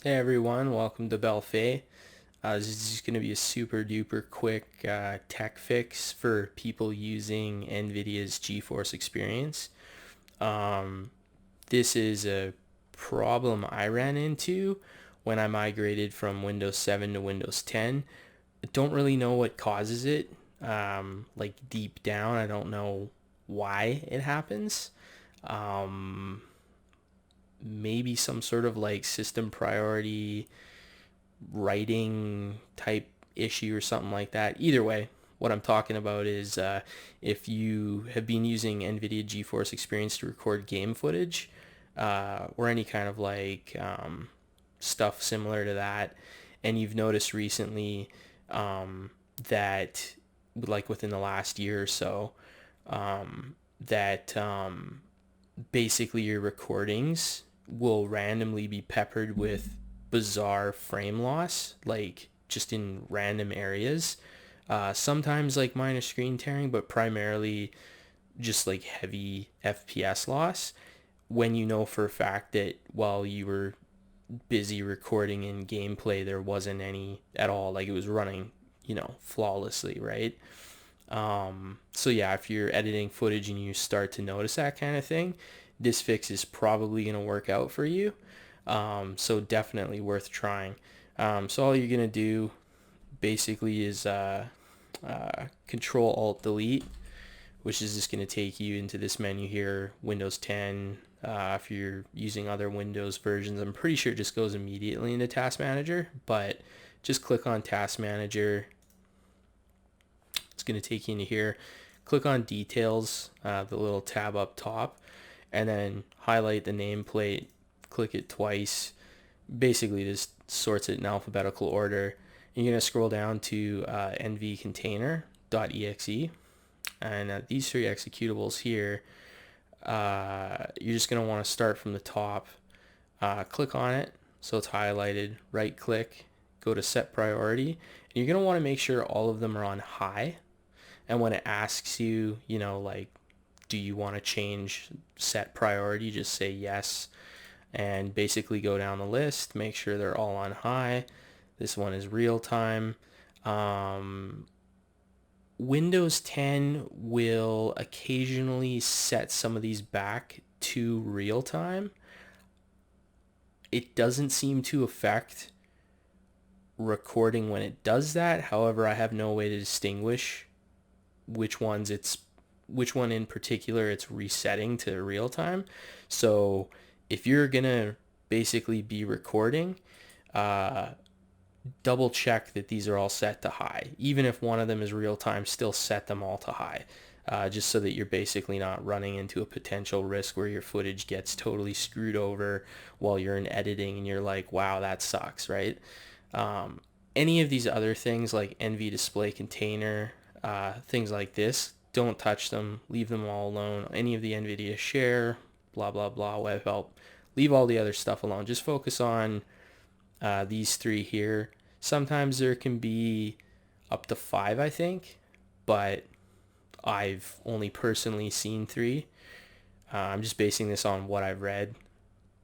Hey everyone, welcome to Belfei. This is just going to be a super duper quick tech fix for people using NVIDIA's Geforce experience. Um, this is a problem I ran into when I migrated from Windows 7 to Windows 10. I don't really know what causes it. Like deep down, I don't know why it happens. Um, Maybe some sort of like system priority writing type issue or something like that. Either way, what I'm talking about is if you have been using NVIDIA GeForce Experience to record game footage or any kind of like stuff similar to that, and you've noticed recently that, like within the last year or so, that basically your recordings will randomly be peppered with bizarre frame loss, like just in random areas. Sometimes like minor screen tearing, but primarily just like heavy FPS loss when you know for a fact that while you were busy recording in gameplay, there wasn't any at all. Like it was running, flawlessly, right? So yeah, if you're editing footage and you start to notice that kind of thing, this fix is probably going to work out for you. So definitely worth trying. So all you're going to do basically is Control Alt Delete, which is just going to take you into this menu here, Windows 10. If you're using other Windows versions, I'm pretty sure it just goes immediately into Task Manager, but just click on Task Manager. It's going to take you into here. Click on Details, the little tab up top, and then highlight the nameplate. Click it twice. Basically, just sorts it in alphabetical order. You're going to scroll down to nvcontainer.exe, and these three executables here, you're just going to want to start from the top. Click on it so it's highlighted. Right click, go to set priority, and you're going to want to make sure all of them are on high. And when it asks you, like, do you want to change set priority, just say yes, and basically go down the list, make sure they're all on high. This one is real time. Windows 10 will occasionally set some of these back to real time. It doesn't seem to affect recording when it does that. However, I have no way to distinguish which one in particular it's resetting to real time. So if you're gonna basically be recording, double check that these are all set to high. Even if one of them is real time, still set them all to high. Just so that you're basically not running into a potential risk where your footage gets totally screwed over while you're in editing and you're like, wow, that sucks, right? Any of these other things like NV display container, things like this, don't touch them, leave them all alone. Any of the NVIDIA share, blah, blah, blah, web help, leave all the other stuff alone. Just focus on these three here. Sometimes there can be up to 5, I think, but I've only personally seen 3. I'm just basing this on what I've read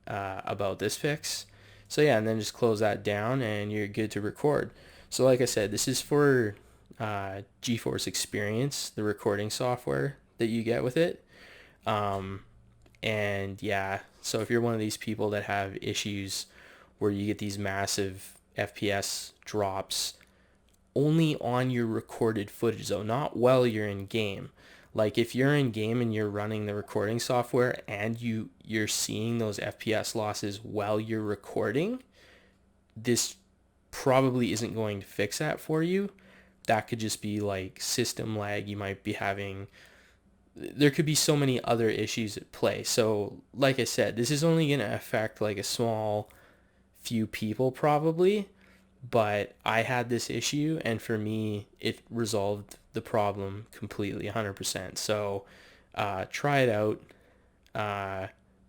about this fix. So yeah, and then just close that down and you're good to record. So like I said, this is for GeForce Experience, the recording software that you get with it. And yeah, so if you're one of these people that have issues where you get these massive FPS drops only on your recorded footage though, not while you're in game. Like if you're in game and you're running the recording software and you're seeing those FPS losses while you're recording, this probably isn't going to fix that for you. That could just be like system lag. You might be having, there could be so many other issues at play. So like I said, this is only going to affect like a small few people probably, but I had this issue and for me it resolved the problem completely 100%. So try it out.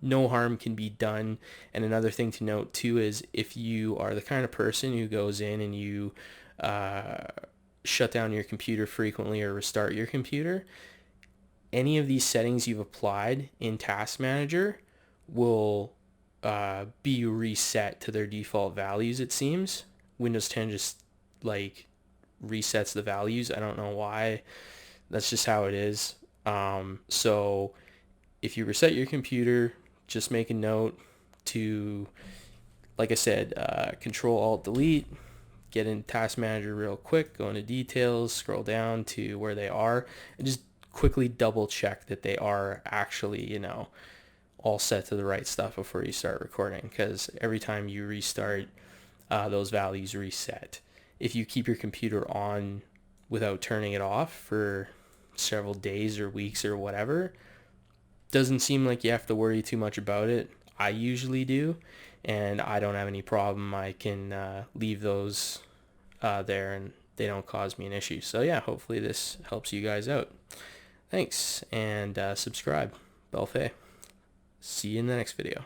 No harm can be done. And another thing to note too is if you are the kind of person who goes in and you shut down your computer frequently or restart your computer, any of these settings you've applied in Task Manager will be reset to their default values, it seems. Windows 10 just like resets the values. I don't know why. That's just how it is. So if you reset your computer, just make a note to, like I said, Control Alt Delete, get in Task Manager real quick, go into Details, scroll down to where they are, and just quickly double check that they are actually, all set to the right stuff before you start recording, because every time you restart, those values reset. If you keep your computer on without turning it off for several days or weeks or whatever, doesn't seem like you have to worry too much about it. I usually do, and I don't have any problem. I can leave those there and they don't cause me an issue. So yeah, hopefully this helps you guys out. Thanks, and subscribe. Belfei. See you in the next video.